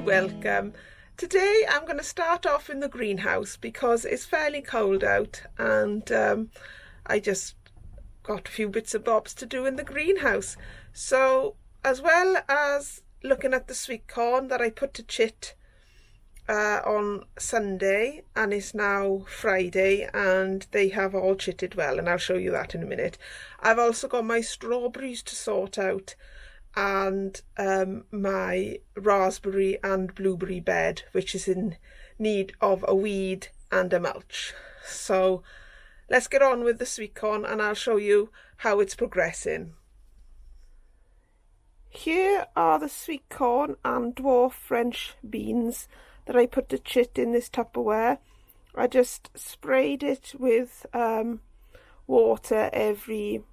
welcome. Today I'm going to start off in the greenhouse because it's fairly cold out, and I just got a few bits and bobs to do in the greenhouse. So as well as looking at the sweet corn that I put to chit on Sunday, and it's now Friday and they have all chitted well, and I'll show you that in a minute. I've also got my strawberries to sort out and my raspberry and blueberry bed, which is in need of a weed and a mulch. So let's get on with the sweet corn and I'll show you how it's progressing. Here are the sweet corn and dwarf French beans that I put to chit in this Tupperware. I just sprayed it with water every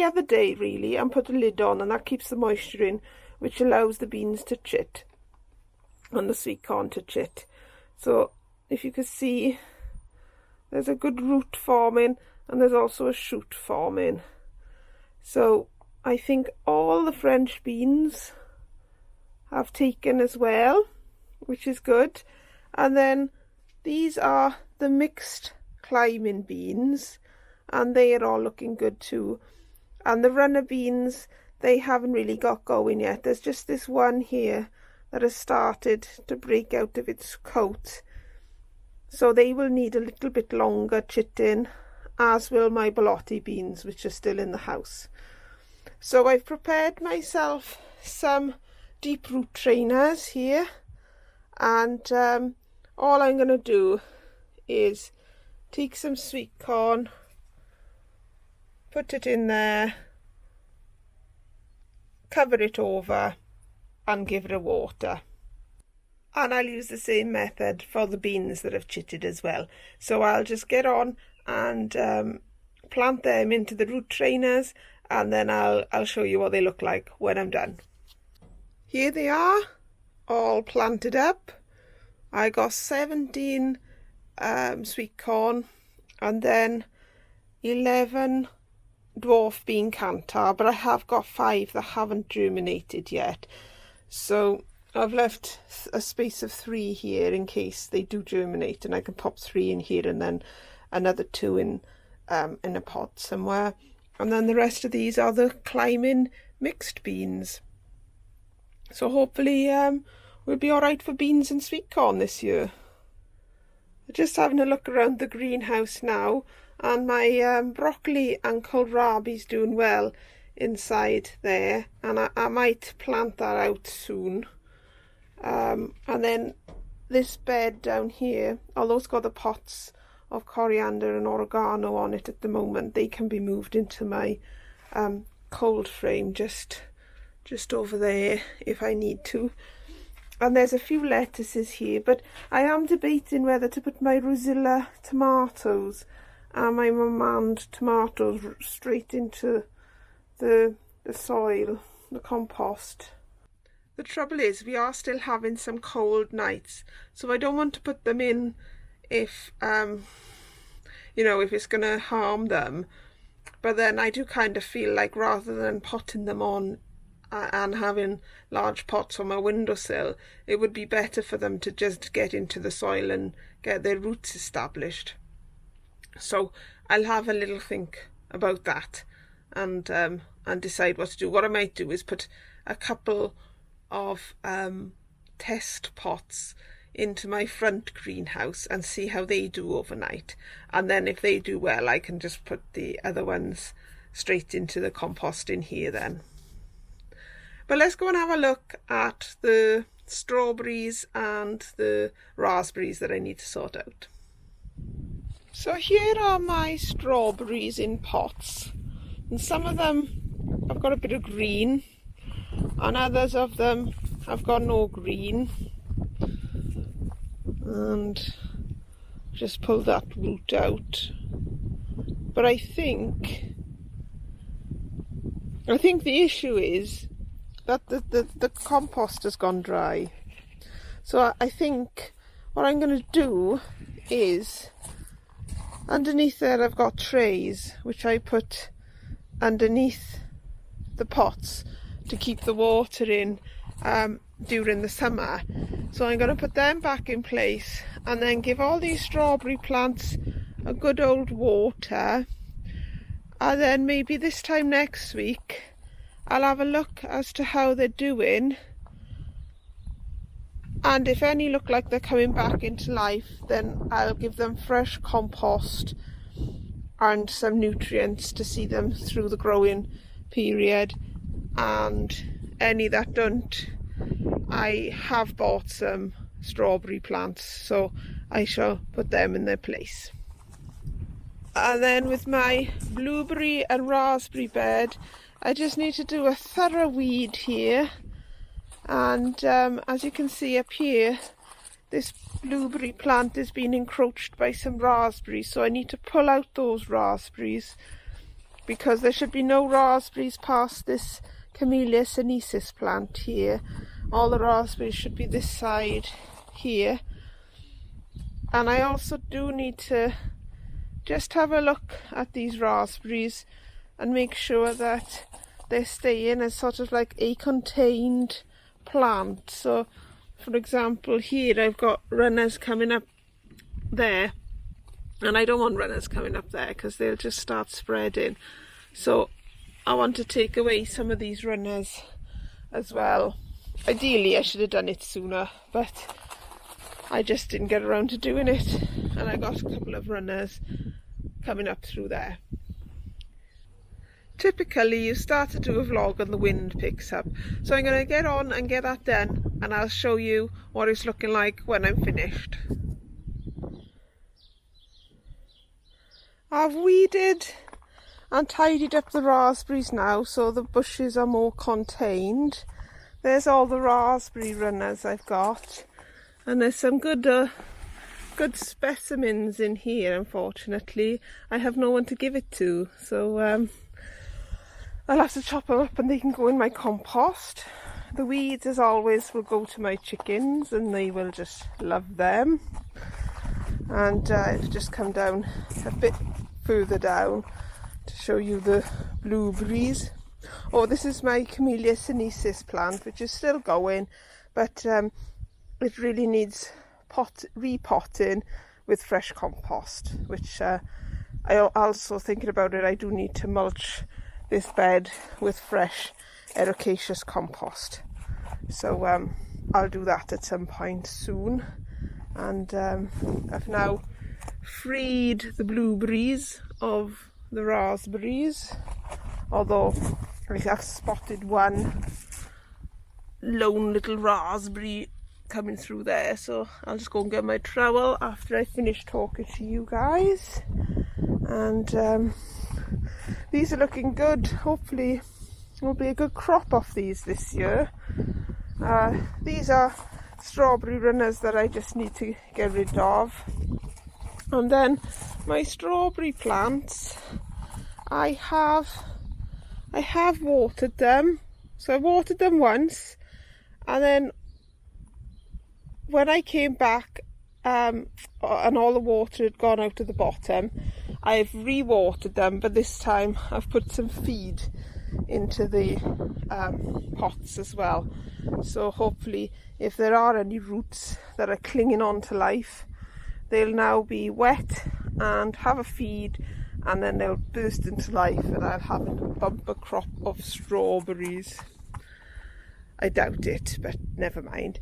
other day really, and put a lid on, and that keeps the moisture in, which allows the beans to chit and the sweet corn to chit. So if you can see, there's a good root forming and there's also a shoot forming. So I think all the French beans have taken as well, which is good. And then these are the mixed climbing beans, and they are all looking good too. And the runner beans, they haven't really got going yet. There's just this one here that has started to break out of its coat, so they will need a little bit longer chitting, as will my borlotti beans, which are still in the house. So I've prepared myself some deep root trainers here, and all I'm going to do is take some sweet corn, put it in there, cover it over and give it a water. And I'll use the same method for the beans that have chitted as well. So I'll just get on and plant them into the root trainers, and then I'll show you what they look like when I'm done. Here they are, all planted up. I got 17 sweet corn and then 11 dwarf bean cantar, but I have got 5 that haven't germinated yet. So I've left a space of 3 here in case they do germinate, and I can pop 3 in here and then another 2 in a pot somewhere. And then the rest of these are the climbing mixed beans. So hopefully we'll be all right for beans and sweet corn this year. Just having a look around the greenhouse now, and my broccoli and kohlrabi's doing well inside there, and I might plant that out soon. And then this bed down here, although it's got the pots of coriander and oregano on it at the moment, they can be moved into my cold frame just over there if I need to. And there's a few lettuces here, but I am debating whether to put my Rosilla tomatoes and my Mamand tomatoes straight into the soil, the compost. The trouble is we are still having some cold nights, so I don't want to put them in if if it's going to harm them. But then I do kind of feel like rather than potting them on and having large pots on my windowsill, it would be better for them to just get into the soil and get their roots established. So I'll have a little think about that and decide what to do. What I might do is put a couple of test pots into my front greenhouse and see how they do overnight, and then if they do well I can just put the other ones straight into the compost in here then. But let's go and have a look at the strawberries and the raspberries that I need to sort out. So here are my strawberries in pots, and some of them have got a bit of green and others of them have got no green. And just pull that root out. But I think the issue is that the compost has gone dry. So I think what I'm going to do is, underneath there I've got trays which I put underneath the pots to keep the water in. during the summer. So I'm going to put them back in place and then give all these strawberry plants a good old water, and then maybe this time next week I'll have a look as to how they're doing, and if any look like they're coming back into life, then I'll give them fresh compost and some nutrients to see them through the growing period. And any that don't, I have bought some strawberry plants, so I shall put them in their place. And then with my blueberry and raspberry bed, I just need to do a thorough weed here. And as you can see up here, this blueberry plant has been encroached by some raspberries, so I need to pull out those raspberries, because there should be no raspberries past this Camellia sinensis plant here. All the raspberries should be this side here. And I also do need to just have a look at these raspberries and make sure that they're staying as sort of like a contained plant. So for example, here I've got runners coming up there, and I don't want runners coming up there because they'll just start spreading. So I want to take away some of these runners as well. Ideally I should have done it sooner, but I just didn't get around to doing it, and I got a couple of runners coming up through there. Typically you start to do a vlog and the wind picks up, so I'm going to get on and get that done, and I'll show you what it's looking like when I'm finished. I've weeded and tidied up the raspberries now, so the bushes are more contained. There's all the raspberry runners I've got, and there's some good specimens in here. Unfortunately, I have no one to give it to, so I'll have to chop them up and they can go in my compost. The weeds, as always, will go to my chickens and they will just love them. And I've just come down a bit further down to show you the blueberries. Oh, this is my Camellia sinensis plant, which is still going, but it really needs repotting with fresh compost, which I also, thinking about it, I do need to mulch this bed with fresh ericaceous compost. So I'll do that at some point soon. And I've now freed the blueberries of the raspberries, although I have spotted one lone little raspberry coming through there, so I'll just go and get my trowel after I finish talking to you guys. And these are looking good. Hopefully will be a good crop off these this year. These are strawberry runners that I just need to get rid of. And then my strawberry plants, I have watered them. So I watered them once, and then when I came back and all the water had gone out of the bottom, I've re-watered them, but this time I've put some feed into the pots as well. So hopefully, if there are any roots that are clinging on to life, they'll now be wet and have a feed, and then they'll burst into life and I'll have a bumper crop of strawberries. I doubt it, but never mind.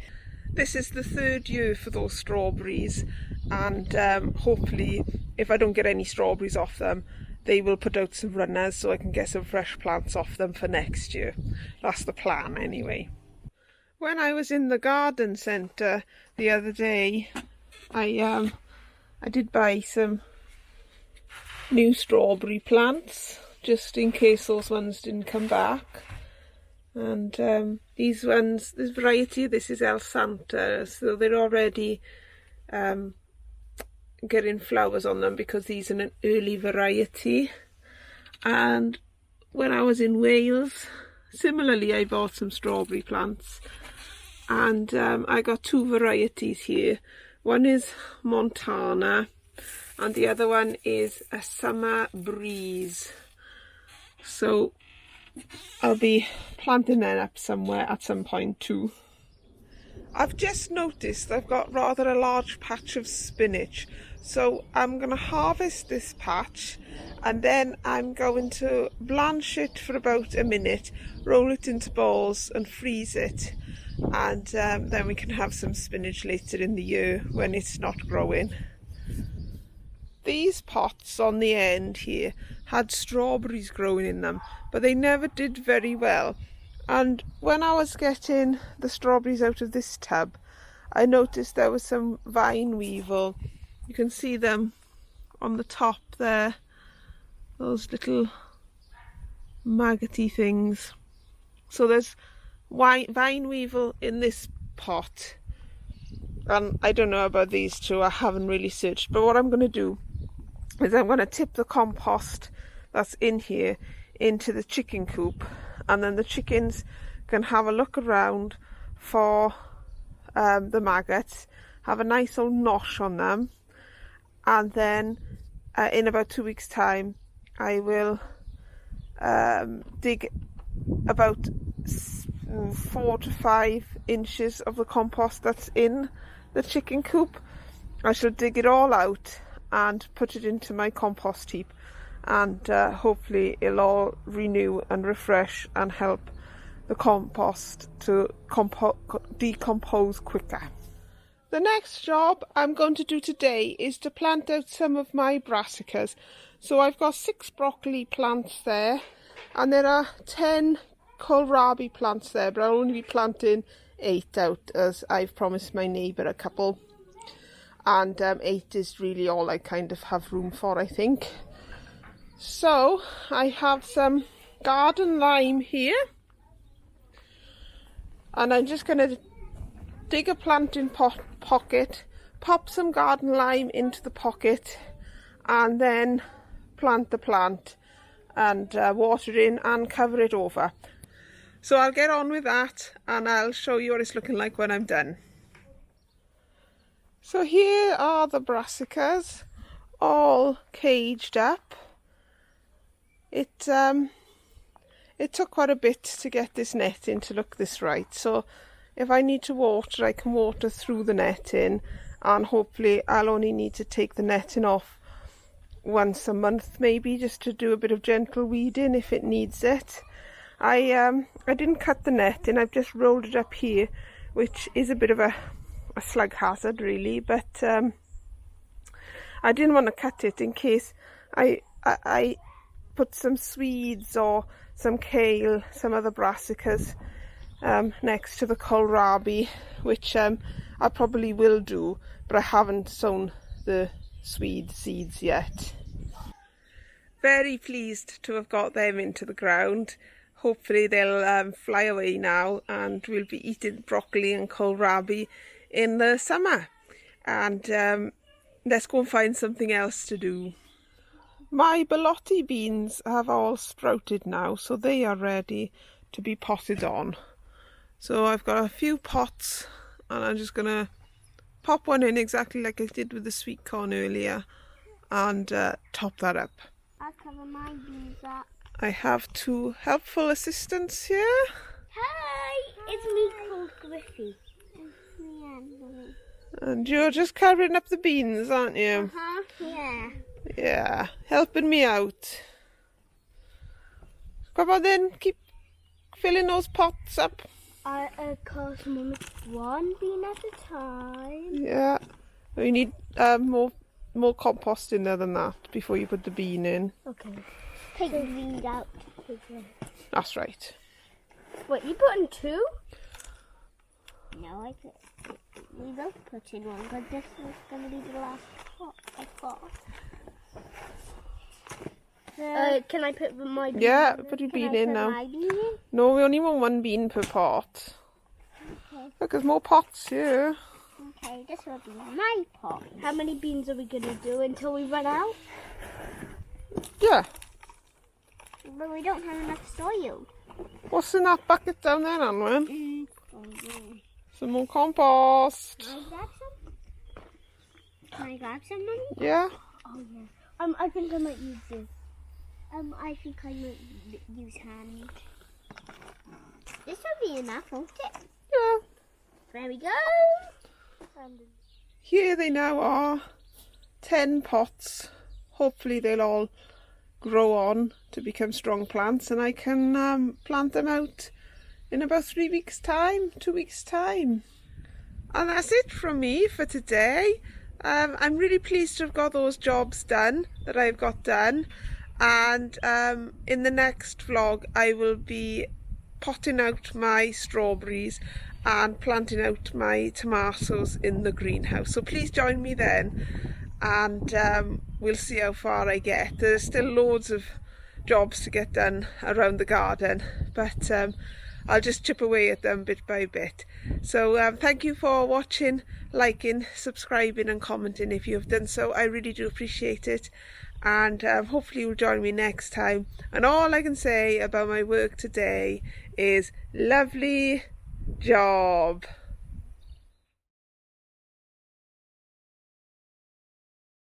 This is the third year for those strawberries, and hopefully if I don't get any strawberries off them, they will put out some runners so I can get some fresh plants off them for next year. That's the plan anyway. When I was in the garden centre the other day, I did buy some new strawberry plants just in case those ones didn't come back. And these ones, this variety, this is El Santa, so they're already getting flowers on them because these are an early variety. And when I was in Wales, similarly I bought some strawberry plants, and I got two varieties here. One is Montana and the other one is a Summer Breeze. So I'll be planting them up somewhere at some point too. I've just noticed I've got rather a large patch of spinach, so I'm going to harvest this patch and then I'm going to blanch it for about a minute, roll it into balls and freeze it, and then we can have some spinach later in the year when it's not growing. These pots on the end here had strawberries growing in them, but they never did very well. And when I was getting the strawberries out of this tub, I noticed there was some vine weevil. You can see them on the top there, those little maggoty things. So there's vine weevil in this pot. And I don't know about these two, I haven't really searched. But what I'm going to do is I'm going to tip the compost that's in here into the chicken coop, and then the chickens can have a look around for the maggots, have a nice old nosh on them, and then in about 2 weeks time I will dig about 4 to 5 inches of the compost that's in the chicken coop. I shall dig it all out and put it into my compost heap, and hopefully it'll all renew and refresh and help the compost to decompose quicker. The next job I'm going to do today is to plant out some of my brassicas. So I've got 6 broccoli plants there, and there are 10 kohlrabi plants there, but I'll only be planting 8 out as I've promised my neighbour a couple. And 8 is really all I kind of have room for, I think. So I have some garden lime here, and I'm just going to dig a planting pocket, pop some garden lime into the pocket, and then plant the plant and water it in and cover it over. So I'll get on with that and I'll show you what it's looking like when I'm done. So here are the brassicas, all caged up. It took quite a bit to get this netting to look this right, so if I need to water, I can water through the netting, and hopefully I'll only need to take the netting off once a month maybe, just to do a bit of gentle weeding if it needs it. I didn't cut the netting, I've just rolled it up here, which is a bit of a slug hazard really, but I didn't want to cut it in case I put some Swedes or some kale, some other brassicas next to the kohlrabi, which I probably will do, but I haven't sown the Swede seeds yet. Very pleased to have got them into the ground. Hopefully they'll fly away now and we'll be eating broccoli and kohlrabi in the summer. And let's go and find something else to do. My borlotti beans have all sprouted now, so they are ready to be potted on. So I've got a few pots and I'm just going to pop one in exactly like I did with the sweet corn earlier and top that up. I'll cover my beans up. I have 2 helpful assistants here. Hi, it's me called Griffy. It's me, Anthony. And you're just covering up the beans, aren't you? Yeah. Yeah, helping me out. Come on then, keep filling those pots up. Cause Mum, it's 1 bean at a time. Yeah, we need more compost in there than that before you put the bean in. Okay. Take the beans out. That's right. What, you put in 2? No, I put. We both put in 1, but this is going to be the last pot I've got. Can I put my bean in? Yeah, put your bean in now. My bean in? No, we only want 1 bean per pot. Okay. Look, there's more pots here. Okay, this will be my pot. How many beans are we going to do until we run out? Yeah. But we don't have enough soil. What's in that bucket down there, Anwen? Some more compost. Can I grab some? Can I grab some, Mummy? Yeah. Oh, yeah. I think I might use this. I think I might use hand. This will be enough, won't it? Yeah. There we go. And Here they now are, 10 pots. Hopefully they'll all grow on to become strong plants, and I can plant them out in about 3 weeks time, 2 weeks time. And that's it from me for today. I'm really pleased to have got those jobs done that I've got done, and in the next vlog I will be potting out my strawberries and planting out my tomatoes in the greenhouse. So please join me then, and we'll see how far I get. There's still loads of jobs to get done around the garden, but I'll just chip away at them bit by bit. So thank you for watching, liking, subscribing and commenting if you have done so. I really do appreciate it, and hopefully you'll join me next time. And all I can say about my work today is lovely job.